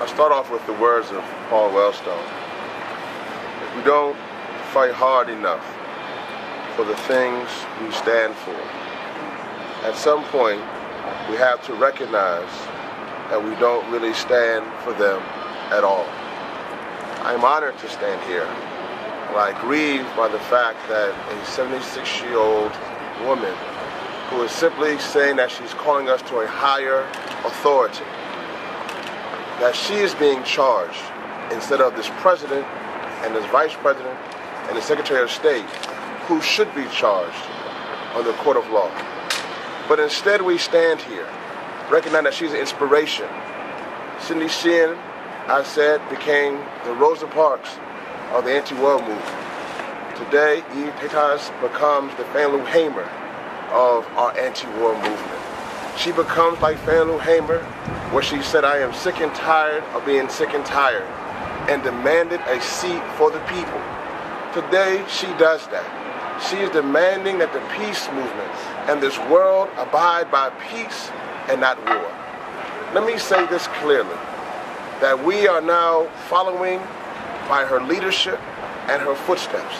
I start off with the words of Paul Wellstone. If we don't fight hard enough for the things we stand for, at some point we have to recognize that we don't really stand for them at all. I'm honored to stand here, and I grieve by the fact that a 76-year-old woman who is simply saying that she's calling us to a higher authority, that she is being charged instead of this president and this vice president and the secretary of state, who should be charged under the court of law. But instead we stand here, recognize that she's an inspiration. Cindy Sheehan, I said, became the Rosa Parks of the anti-war movement. Today, Eve Tetaz becomes the Fannie Lou Hamer of our anti-war movement. She becomes like Fannie Lou Hamer, where she said, "I am sick and tired of being sick and tired," and demanded a seat for the people. Today, she does that. She is demanding that the peace movement and this world abide by peace and not war. Let me say this clearly, that we are now following by her leadership and her footsteps.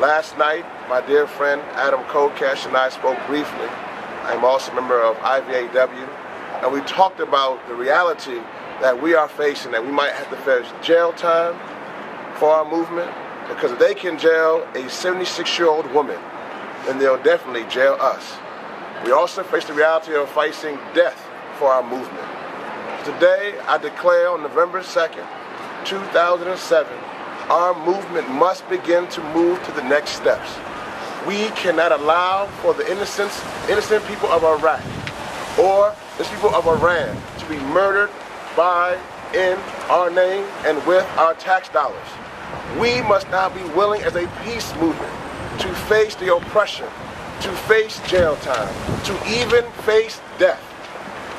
Last night, my dear friend Adam Kokesh and I spoke briefly. I'm also a member of IVAW, and we talked about the reality that we are facing, that we might have to face jail time for our movement, because if they can jail a 76-year-old woman, then they'll definitely jail us. We also face the reality of facing death for our movement. Today, I declare on November 2nd, 2007, our movement must begin to move to the next steps. We cannot allow for the innocent people of Iraq or the people of Iran to be murdered by, in our name, and with our tax dollars. We must now be willing as a peace movement to face the oppression, to face jail time, to even face death.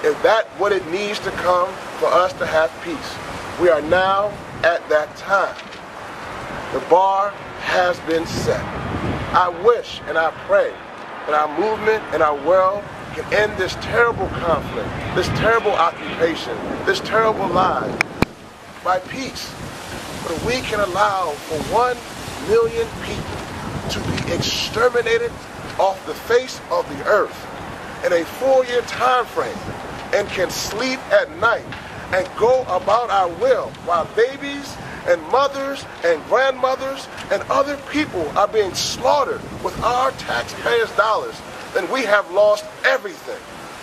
If that's what it needs to come for us to have peace, we are now at that time. The bar has been set. I wish and I pray that our movement and our world can end this terrible conflict, this terrible occupation, this terrible lie by peace. But we can allow for 1 million people to be exterminated off the face of the earth in a 4-year time frame, and can sleep at night and go about our will while babies and mothers and grandmothers and other people are being slaughtered with our taxpayers' dollars, then we have lost everything.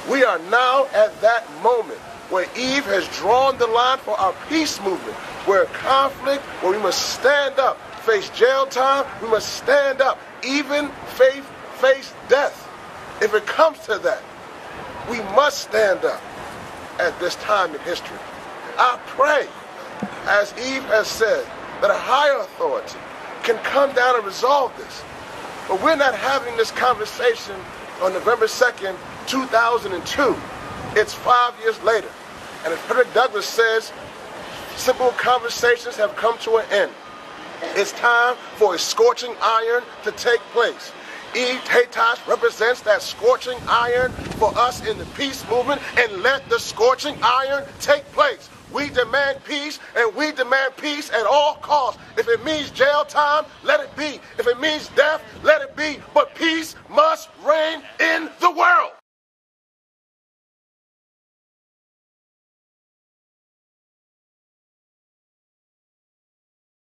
We are now at that moment where Eve has drawn the line for our peace movement, where conflict, where we must stand up, face jail time, we must stand up, even face death. If it comes to that, we must stand up at this time in history. I pray, as Eve has said, that a higher authority can come down and resolve this. But we're not having this conversation on November 2nd, 2002. It's 5 years later. And as Frederick Douglass says, simple conversations have come to an end. It's time for a scorching iron to take place. Eve Tetaz represents that scorching iron for us in the peace movement, and let the scorching iron take place. We demand peace, and we demand peace at all costs. If it means jail time, let it be. If it means death, let it be. But peace must reign in the world.